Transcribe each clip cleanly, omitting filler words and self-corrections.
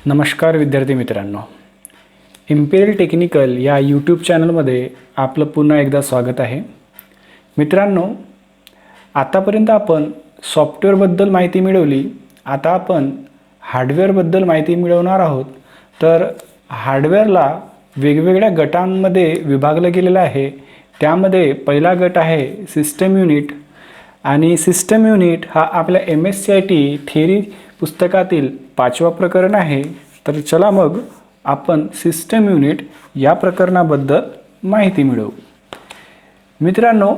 नमस्कार विद्यार्थी मित्रांनो, इम्पेरियल टेक्निकल या यूट्यूब चॅनलमध्ये आपलं पुन्हा एकदा स्वागत आहे. मित्रांनो, आतापर्यंत आपण सॉफ्टवेअरबद्दल माहिती मिळवली. आता आपण हार्डवेअरबद्दल माहिती मिळवणार आहोत. तर हार्डवेअरला वेगवेगळ्या गटांमध्ये विभागलं गेलेलं आहे. त्यामध्ये पहिला गट आहे सिस्टम युनिट. आणि सिस्टम युनिट हा आपल्या MSCIT थेरी पुस्तकातील 5वा प्रकरण आहे. तर चला मग आपण सिस्टम युनिट या प्रकरणाबद्दल माहिती मिळवू. मित्रांनो,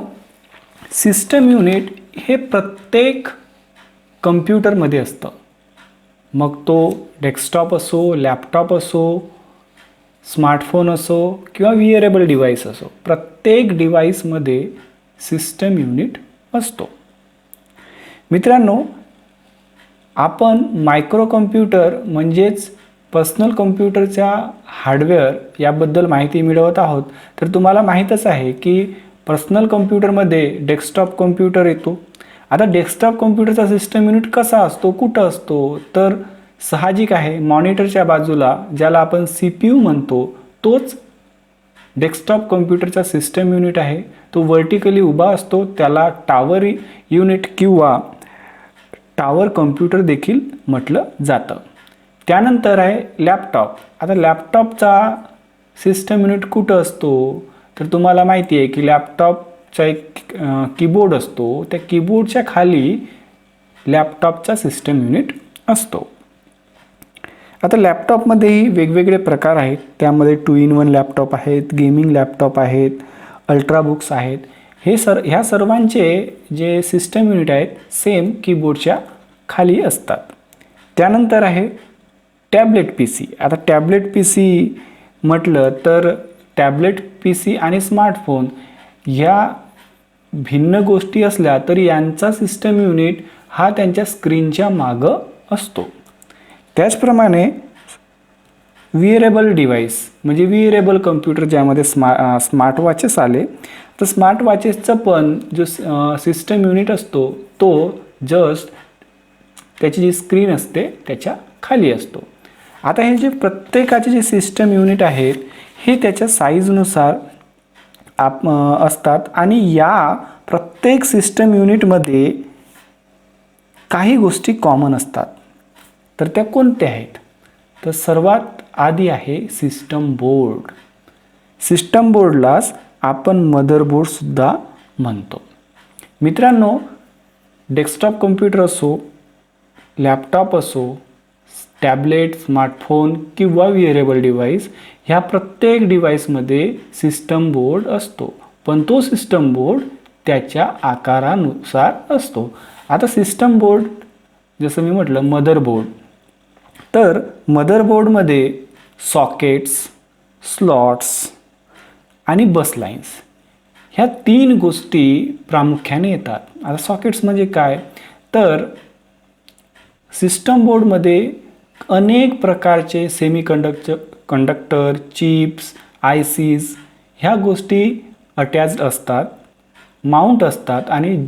सिस्टम युनिट हे प्रत्येक कम्प्युटरमध्ये असतं. मग तो डेस्कटॉप असो, लॅपटॉप असो, स्मार्टफोन असो किंवा विअरेबल डिव्हाइस असो, प्रत्येक डिव्हाइसमध्ये सिस्टम युनिट असतो. मित्रांनो, आपण मायक्रो कम्प्युटर म्हणजेच पर्सनल कम्प्युटरच्या हार्डवेअर याबद्दल माहिती मिळवत आहोत. तर तुम्हाला माहीतच आहे की पर्सनल कम्प्युटरमध्ये डेस्कटॉप कम्प्युटर येतो. आता डेस्कटॉप कम्प्युटरचा सिस्टम युनिट कसा असतो, कुठं असतो? तर साहजिक आहे, मॉनिटरच्या बाजूला ज्याला आपण CPU म्हणतो तोच डेस्कटॉप कम्प्युटरचा सिस्टम युनिट आहे. तो वर्टिकली उभा असतो. त्याला टॉवर युनिट किंवा टॉवर कम्प्युटर देखील म्हटलं जातं. त्यानंतर आहे लॅपटॉप. आता लॅपटॉपचा सिस्टम युनिट कुठं असतो? तर तुम्हाला माहिती आहे की लॅपटॉपचा एक कीबोर्ड असतो. त्या कीबोर्डच्या खाली लॅपटॉपचा सिस्टम युनिट असतो. आता लॅपटॉपमध्येही वेगवेगळे प्रकार आहेत. त्यामध्ये 2-in-1 लॅपटॉप आहेत, गेमिंग लॅपटॉप आहेत, अल्ट्राबुक्स आहेत. ह्या सर्वांचे जे सिस्टम युनिट आहेत सेम कीबोर्डच्या खाली असतात. त्यानंतर आहे टॅबलेट PC. आता टॅबलेट PC म्हटलं तर टॅबलेट PC आणि स्मार्टफोन ह्या भिन्न गोष्टी असल्या तरी यांचा सिस्टम युनिट हा त्यांच्या स्क्रीनच्या मागं असतो. त्याचप्रमाणे विअरेबल डिव्हाइस म्हणजे विअरेबल कम्प्युटर ज्यामध्ये स्मार्ट वॉचेस आले. तर स्मार्ट वॉचेसचं पण जो सिस्टम युनिट असतो तो जस्ट त्याची जी स्क्रीन असते त्याच्या खाली असतो. आता हे जे प्रत्येकाचे जे सिस्टम युनिट आहेत हे त्याच्या साईजनुसार असतात. आणि या प्रत्येक सिस्टम युनिटमध्ये काही गोष्टी कॉमन असतात. तर त्या कोणत्या आहेत? तर सर्वात आधी आहे सिस्टम बोर्ड. सिस्टम बोर्डलाच आपण मदरबोर्डसुद्धा म्हणतो. मित्रांनो, डेस्कटॉप कम्प्युटर असो, लॅपटॉप असो, टॅबलेट, स्मार्टफोन किंवा विअरेबल डिव्हाइस ह्या प्रत्येक डिव्हाइसमध्ये सिस्टम बोर्ड असतो. पण तो सिस्टम बोर्ड त्याच्या आकारानुसार असतो. आता सिस्टम बोर्ड जसं मी म्हटलं मदरबोर्ड. तर मदरबोर्डमध्ये सॉकेट्स, स्लॉट्स आणि बस लाईन्स ह्या 3 गोष्टी प्रामुख्याने येतात. आता सॉकेट्स म्हणजे काय? तर सिस्टम बोर्डमध्ये अनेक प्रकारचे कंडक्टर, चिप्स, ICs ह्या गोष्टी अटॅच्ड असतात, माउंट असतात. आणि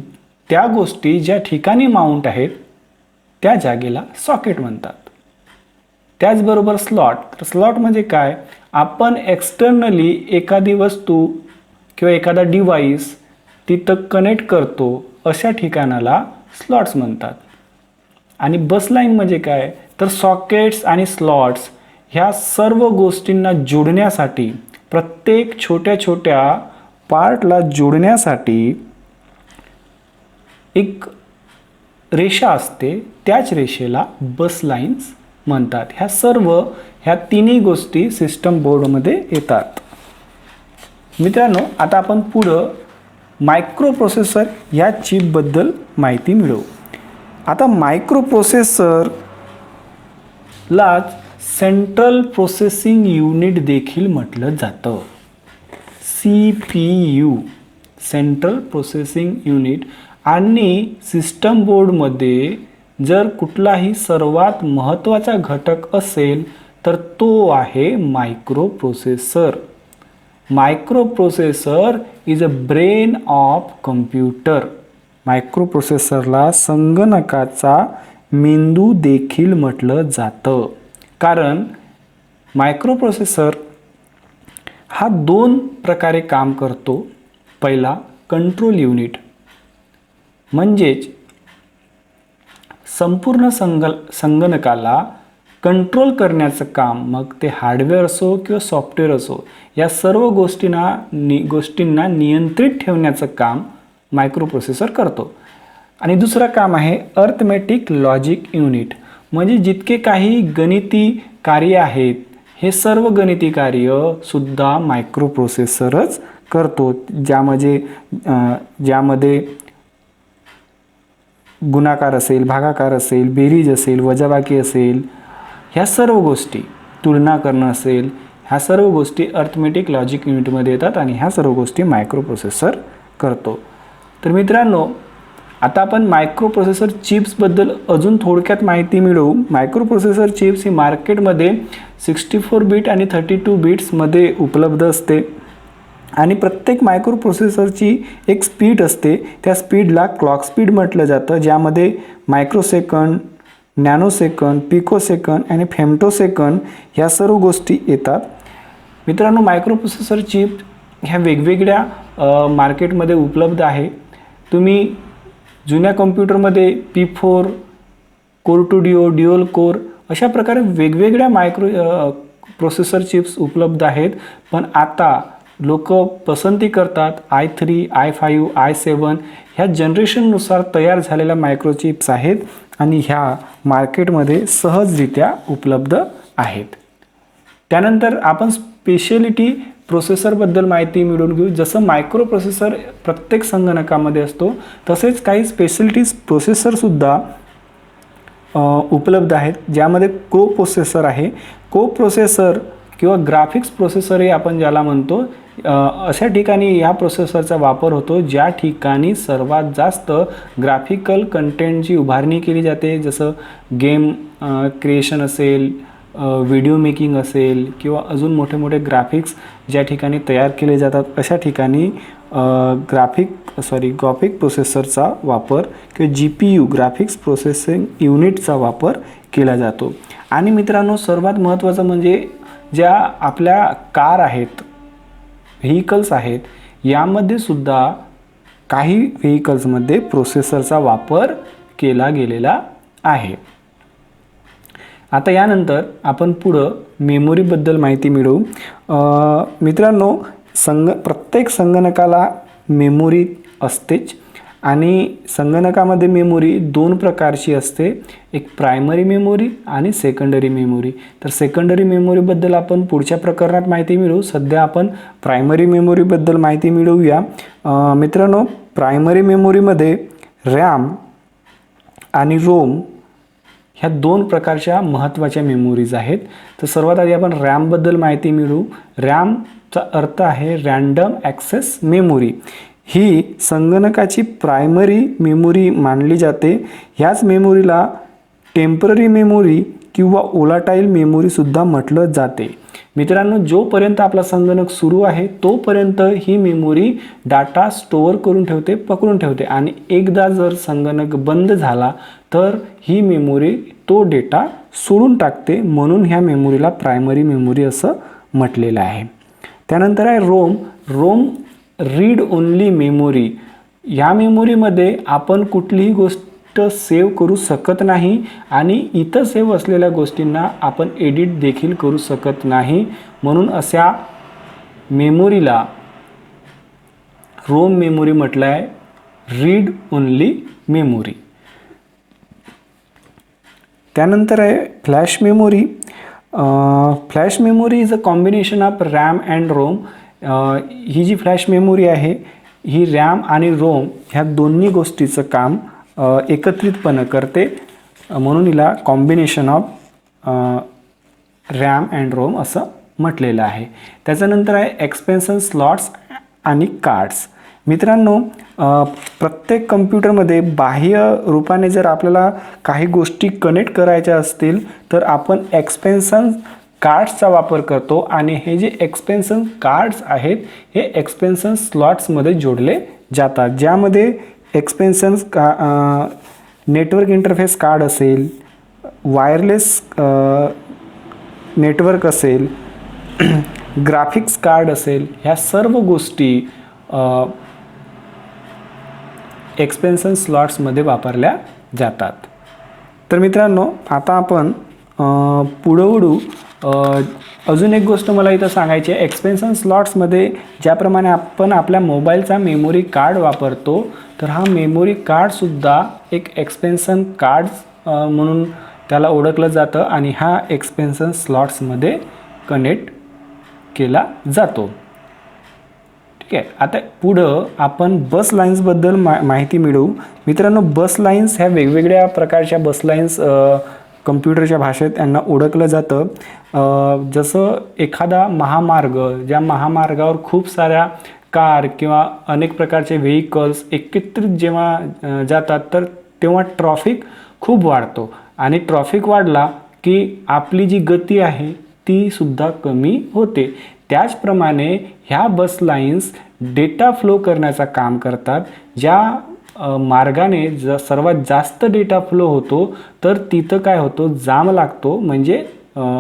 त्या गोष्टी ज्या ठिकाणी माउंट आहेत त्या जागेला सॉकेट म्हणतात. त्याचबरोबर स्लॉट. तर स्लॉट म्हणजे काय? आपण एक्सटर्नली एखादी वस्तू किंवा एखादा डिव्हाइस तिथं कनेक्ट करतो अशा ठिकाणाला स्लॉट्स म्हणतात. आणि बस लाईन म्हणजे काय? तर सॉकेट्स आणि स्लॉट्स ह्या सर्व गोष्टींना जोडण्यासाठी, प्रत्येक छोट्या छोट्या पार्टला जोडण्यासाठी एक रेषा असते. त्याच रेषेला बस लाईन्स म्हणतात. ह्या तिन्ही गोष्टी सिस्टम बोर्डमध्ये येतात. मित्रांनो, आता आपण पुढं मायक्रो प्रोसेसर या चिपबद्दल माहिती मिळवू. आता मायक्रो प्रोसेसरलाच सेंट्रल प्रोसेसिंग युनिट देखील म्हटलं जातं. CPU central processing unit. आणि सिस्टम बोर्डमध्ये जर कुठलाही सर्वात महत्त्वाचा घटक असेल तर तो आहे microprocessor. Microprocessor is a brain of computer. मायक्रो प्रोसेसरला संगणकाचा मेंदू देखील म्हटलं जातं. कारण मायक्रो प्रोसेसर हा 2 प्रकारे काम करतो. पहिला कंट्रोल युनिट, म्हणजेच संपूर्ण संगणकाला कंट्रोल करण्याचं काम, मग ते हार्डवेअर असो किंवा सॉफ्टवेअर असो, या सर्व गोष्टींना नियंत्रित ठेवण्याचं काम मायक्रो प्रोसेसर करतो. आणि दुसरं काम आहे अर्थमॅटिक लॉजिक युनिट, म्हणजे जितके काही गणिती कार्य आहेत हे सर्व गणिती कार्य सुद्धा मायक्रो प्रोसेसरच करतो. ज्यामध्ये गुणाकार असेल, भागाकार असेल, बेरीज असेल, वजाबाकी असेल, ह्या सर्व गोष्टी, तुलना करणं असेल, ह्या सर्व गोष्टी अर्थमॅटिक लॉजिक युनिटमध्ये येतात आणि ह्या सर्व गोष्टी मायक्रो प्रोसेसर करतो. तर मित्रांनो, आता आपण मायक्रो प्रोसेसर चिप्सबद्दल अजून थोडक्यात माहिती मिळवू. मायक्रो प्रोसेसर चिप्स ही मार्केटमध्ये 64 बिट आणि 32 बिट्समध्ये उपलब्ध असते आणि प्रत्येक मायक्रो प्रोसेसरची एक स्पीड असते. त्या स्पीडला क्लॉक स्पीड म्हटलं जातं, ज्यामध्ये मायक्रोसेकंड, नॅनोसेकंड, पिकोसेकंड आणि फेम्टोसेकंड ह्या सर्व गोष्टी येतात. मित्रांनो, मायक्रो प्रोसेसर चिप ह्या वेगवेगळ्या मार्केटमध्ये उपलब्ध आहे. तुम्ही जुन्या कॉम्प्युटरमध्ये P4, core to dual core अशा प्रकारे वेगवेगळ्या मायक्रो प्रोसेसर चिप्स उपलब्ध आहेत. पण आता लोक पसंती करतात i3, i5, i7 ह्या जनरेशननुसार तयार झालेल्या मायक्रो चिप्स आहेत आणि ह्या मार्केटमध्ये सहजरित्या उपलब्ध आहेत. त्यानंतर आपण स्पेशलिटी प्रोसेसरबद्दल माहिती मिळवून घेऊ. जसं मायक्रो प्रोसेसर प्रत्येक संगणकामध्ये असतो, तसेच काही स्पेशलिटी प्रोसेसरसुद्धा उपलब्ध आहेत, ज्यामध्ये को प्रोसेसर आहे. को प्रोसेसर किंवा ग्राफिक्स प्रोसेसरही आपण ज्याला म्हणतो, अशा ठिकाणी ह्या प्रोसेसरचा वापर होतो ज्या ठिकाणी सर्वात जास्त ग्राफिकल कंटेंटची उभारणी केली जाते. जसं गेम क्रिएशन असेल, व्हिडिओ मेकिंग असेल किंवा अजून मोठे मोठे ग्राफिक्स ज्या ठिकाणी तयार केले जातात, अशा ठिकाणी ग्राफिक प्रोसेसरचा वापर किंवा GPU ग्राफिक्स प्रोसेसिंग युनिटचा वापर केला जातो. आणि मित्रांनो, सर्वात महत्त्वाचं म्हणजे ज्या आपल्या कार आहेत, व्हेइकल्स आहेत, यामध्ये सुद्धा काही व्हेइकल्समध्ये प्रोसेसरचा वापर केला गेलेला आहे. आता यानंतर आपण पुढं मेमोरीबद्दल माहिती मिळवू. मित्रांनो, प्रत्येक संगणकाला मेमोरी असतेच आणि संगणकामध्ये मेमोरी 2 प्रकारची असते, एक प्रायमरी मेमोरी आणि सेकंडरी मेमोरी. तर सेकंडरी मेमोरीबद्दल आपण पुढच्या प्रकरणात माहिती मिळवू. सध्या आपण प्रायमरी मेमोरीबद्दल माहिती मिळवूया. मित्रांनो, प्रायमरी मेमोरीमध्ये रॅम आणि रोम ह्या 2 प्रकारच्या महत्त्वाच्या मेमोरीज आहेत. तर सर्वात आधी आपण रॅमबद्दल माहिती मिळवू. रॅमचा अर्थ आहे रँडम ॲक्सेस मेमोरी. ही संगणकाची प्रायमरी मेमोरी मानली जाते. ह्याच मेमोरीला टेम्पररी मेमोरी किंवा ओलाटाईल मेमोरीसुद्धा म्हटलं जाते. मित्रांनो, जोपर्यंत आपला संगणक सुरू आहे तोपर्यंत ही मेमोरी डाटा स्टोअर करून ठेवते, पकडून ठेवते आणि एकदा जर संगणक बंद झाला तर ही मेमोरी तो डेटा सोडून टाकते. म्हणून ह्या मेमोरीला प्रायमरी मेमोरी असं म्हटलेलं आहे. त्यानंतर आहे रोम रीड ओन्ली मेमोरी. या मेमोरीमध्ये आपण कुठलीही गोष्ट सेव्ह करू शकत नाही आणि इतर सेव्ह असलेल्या गोष्टींना आपण एडिट देखील करू शकत नाही. म्हणून अशा मेमोरीला रोम मेमोरी म्हटलं आहे, रीड ओन्ली मेमोरी. त्यानंतर आहे flash memory. Flash memory is a combination of RAM and ROM. ही जी फ्लॅश मेमोरी आहे ही रॅम आणि रोम ह्या दोन्ही गोष्टीचं काम एकत्रितपणे करते, म्हणून हिला combination of RAM and ROM असं म्हटलेलं आहे. त्याच्यानंतर आहे एक्सपेन्शन स्लॉट्स आणि कार्ड्स. मित्रांनो, प्रत्येक कम्प्युटरमध्ये बाह्य रूपाने जर आपल्याला काही गोष्टी कनेक्ट करायच्या असतील तर आपण एक्सपेन्शन कार्ड्सचा वापर करतो आणि हे जे एक्सपेन्शन कार्ड्स आहेत हे एक्सपेन्शन स्लॉट्समध्ये जोडले जातात, ज्यामध्ये एक्सपेन्शन नेटवर्क इंटरफेस कार्ड असेल, वायरलेस नेटवर्क असेल, ग्राफिक्स कार्ड असेल, ह्या सर्व गोष्टी एक्सपेन्शन स्लॉट्समध्ये वापरल्या जातात. तर मित्रांनो, आता आपण पुढं वळू. अजून एक गोष्ट मला इथं सांगायची आहे. एक्सपेन्शन स्लॉट्समध्ये ज्याप्रमाणे आपण आपल्या मोबाईलचा मेमोरी कार्ड वापरतो, तर हा मेमोरी कार्डसुद्धा एक एक्सपेन्शन कार्ड म्हणून त्याला ओळखलं जातं आणि हा एक्सपेन्शन स्लॉट्समध्ये कनेक्ट केला जातो. ठीक आहे. आता पुढं आपण बस लाईन्सबद्दल माहिती मिळवू. मित्रांनो, बस लाईन्स ह्या वेगवेगळ्या प्रकारच्या बस लाईन्स कम्प्युटरच्या भाषेत यांना ओळखलं जातं. जसं एखादा महामार्ग, ज्या महामार्गावर खूप साऱ्या कार किंवा अनेक प्रकारचे व्हेइकल्स एकत्रित जेव्हा जातात, तर तेव्हा ट्रॉफिक खूप वाढतो आणि ट्रॉफिक वाढला की आपली जी गती आहे ती सुद्धा कमी होते. त्याचप्रमाणे ह्या बस लाईन्स डेटा फ्लो करण्याचं काम करतात. ज्या मार्गाने सर्वात जास्त डेटा फ्लो होतो, तर तिथं काय होतो, जाम लागतो. म्हणजे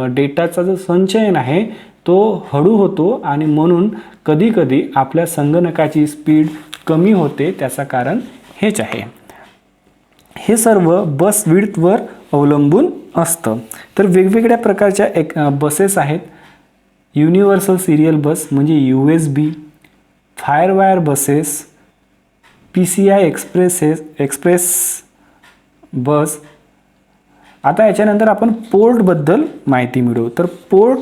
डेटाचा जो संचयन आहे तो हळू होतो आणि म्हणून कधीकधी आपल्या संगणकाची स्पीड कमी होते. त्याचं कारण हेच आहे. हे सर्व बस विड्थवर अवलंबून असतं. तर वेगवेगळ्या प्रकारच्या बसेस आहेत. युनिव्हर्सल सिरियल बस म्हणजे USB, FireWire buses, PCI express bus. आता याच्यानंतर आपण पोर्टबद्दल माहिती मिळवू. तर पोर्ट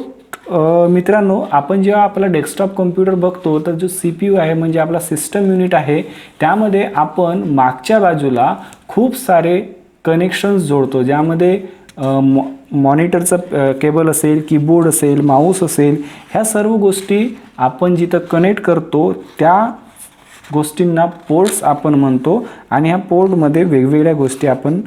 मित्रांनो, आपण जेव्हा आपला डेस्कटॉप कम्प्युटर बघतो, तर जो CPU आहे म्हणजे आपला सिस्टम युनिट आहे, त्यामध्ये आपण मागच्या बाजूला खूप सारे कनेक्शन्स जोडतो. ज्यामध्ये मॉनिटरचं केबल असेल, कीबोर्ड असेल, माऊस असेल, ह्या सर्व गोष्टी आपण जिथं कनेक्ट करतो त्या गोष्टींना पोर्ट्स आपण म्हणतो आणि ह्या पोर्टमध्ये वेगवेगळ्या गोष्टी आपण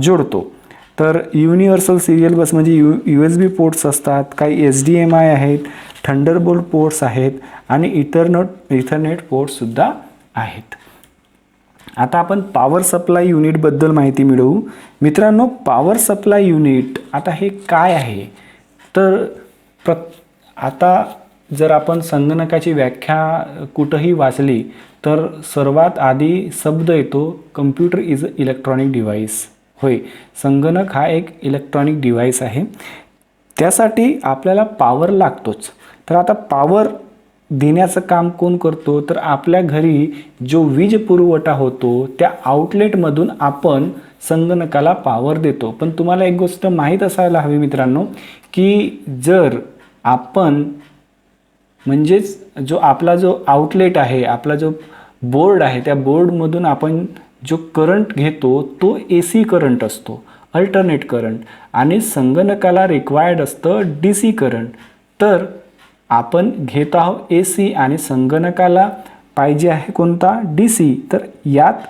जोडतो. तर युनिव्हर्सल सिरियल बस म्हणजे USB पोर्ट्स असतात, काही HDMI आहेत, थंडरबोल्ट पोर्ट्स आहेत आणि इथरनेट पोर्ट्ससुद्धा आहेत. आता आपण पॉवर सप्लाय युनिटबद्दल माहिती मिळवू. मित्रांनो, पॉवर सप्लाय युनिट आता हे काय आहे, तर आता जर आपण संगणकाची व्याख्या कुठंही वाचली तर सर्वात आधी शब्द येतो computer is a electronic device. होय, संगणक हा एक इलेक्ट्रॉनिक डिव्हाइस आहे. त्यासाठी आपल्याला पॉवर लागतोच. तर आता पॉवर देण्याचं काम कोण करतो, तर आपल्या घरी जो वीज पुरवठा होतो त्या आउटलेटमधून आपण संगणकाला पॉवर देतो. पण तुम्हाला एक गोष्ट माहीत असायला हवी मित्रांनो, की जर आपण म्हणजेच आपला जो आउटलेट आहे, आपला जो बोर्ड आहे, त्या बोर्डमधून आपण जो करंट घेतो तो AC करंट असतो, अल्टरनेट करंट, आणि संगणकाला रिक्वायर्ड असतं DC करंट. तर आपण घेत आहोत AC आणि संगणकाला पाहिजे आहे कोणता, DC. तर यात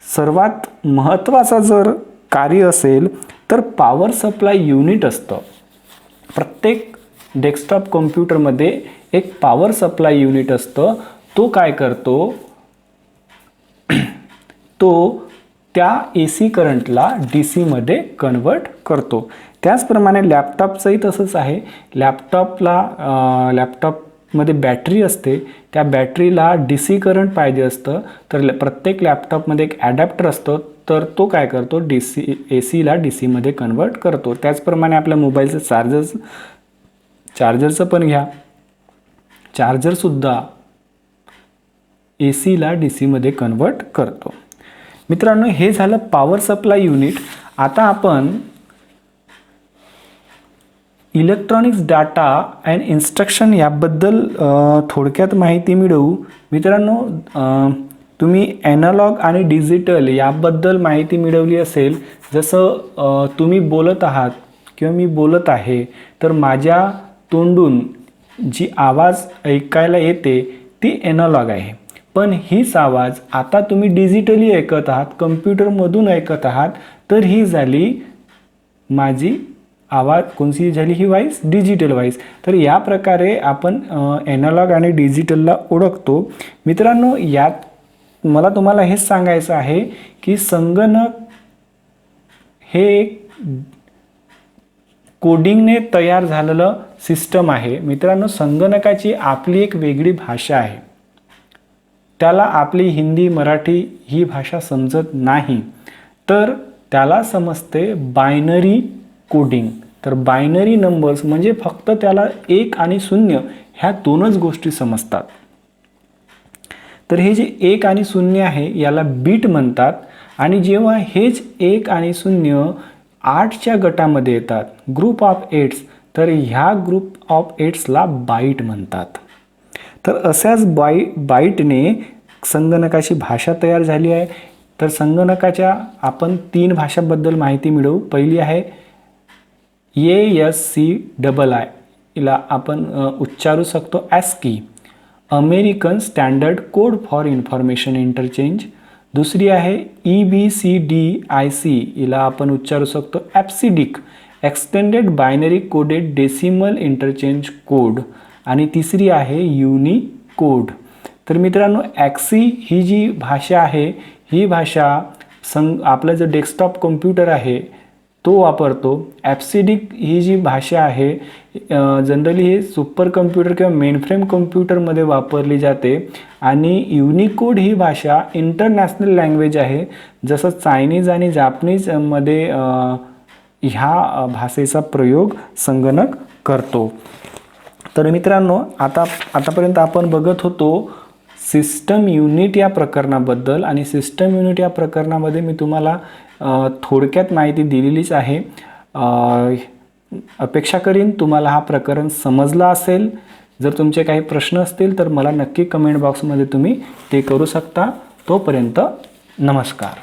सर्वात महत्त्वाचा जर कार्य असेल तर पॉवर सप्लाय युनिट असतं. प्रत्येक डेस्कटॉप कम्प्युटरमध्ये एक पॉवर सप्लाय युनिट असतं. तो काय करतो, तो त्या AC करंटला DCमध्ये कन्वर्ट करतो. त्याचप्रमाणे लॅपटॉपचंही तसंच आहे. लॅपटॉपमध्ये बॅटरी असते, त्या बॅटरीला DC करंट पाहिजे असतं. तर प्रत्येक लॅपटॉपमध्ये एक ॲडॅप्टर असतं, तर तो काय करतो, ACला DCमध्ये कन्वर्ट करतो. त्याचप्रमाणे आपल्या मोबाईलचं चार्जरचं पण घ्या. चार्जरसुद्धा ACला DCमध्ये कन्वर्ट करतो. मित्रांनो, हे झालं पॉवर सप्लाय युनिट. आता आपण इलेक्ट्रॉनिक्स डाटा अँड इन्स्ट्रक्शन याबद्दल थोडक्यात माहिती मिळवू. मित्रांनो, तुम्ही ॲनालॉग आणि डिजिटल याबद्दल माहिती मिळवली असेल. जसं तुम्ही बोलत आहात किंवा मी बोलत आहे, तर माझ्या तोंडून जी आवाज ऐकायला येते ती ॲनालॉग आहे. पण हीच आवाज आता तुम्ही डिजिटली ऐकत आहात, कम्प्युटरमधून ऐकत आहात, तर ही झाली माझी आवाज. कोणती झाली ही व्हॉईस, डिजिटल व्हॉईस. तर या प्रकारे आपण ॲनालॉग आणि डिजिटलला ओळखतो. मित्रांनो, यात मला तुम्हाला हेच सांगायचं आहे की संगणक हे एक कोडिंगने तयार झालेलं सिस्टम आहे. मित्रांनो, संगणकाची आपली एक वेगळी भाषा आहे. त्याला आपली हिंदी मराठी ही भाषा समजत नाही, तर त्याला समजते बायनरी कोडिंग. तर बायनरी नंबर्स म्हणजे फक्त त्याला 1 आणि 0 ह्या दोनच गोष्टी समजतात. तर हे जे 1 आणि 0 आहे याला बीट म्हणतात. आणि जेव्हा हेच 1 आणि 0 8च्या गटामध्ये येतात, ग्रुप ऑफ 8s, तर ह्या ग्रुप ऑफ 8sला बाईट म्हणतात. तर अशाच बाईटने संगणकाची भाषा तयार झाली आहे. तर संगणकाच्या आपण 3 भाषांबद्दल माहिती मिळवू. पहिली आहे ASCII, हिला आपण उच्चारू शकतो ASCII, American standard code for information interchange. दुसरी आहे EBCDIC, हिला आपण उच्चारू शकतो EBCDIC, extended binary coded decimal interchange code. आणि तिसरी आहे युनिकोड. तर मित्रांनो, ASCII ही जी भाषा आहे ही भाषा आपलं जे डेस्कटॉप कॉम्प्युटर आहे तो वापरतो. EBCDIC ही जी भाषा आहे जनरली हे सुपर कम्प्युटर किंवा मेनफ्रेम कम्प्युटरमध्ये वापरली जाते. आणि युनिकोड ही भाषा इंटरनॅशनल लँग्वेज आहे, जसं चायनीज आणि जापनीजमध्ये ह्या भाषेचा प्रयोग संगणक करतो. तर मित्रांनो, आतापर्यंत आपण बघत होतो सिस्टम युनिट या प्रकरणाबद्दल. आणि सिस्टम युनिट या प्रकरणामध्ये मी तुम्हाला थोडक्यात माहिती दिलेलीच आहे. अपेक्षा करीन तुम्हाला हा प्रकरण समजला असेल. जर तुमचे काही प्रश्न असतील तर मला नक्की कमेंट बॉक्समध्ये तुम्ही ते करू शकता. तोपर्यंत नमस्कार.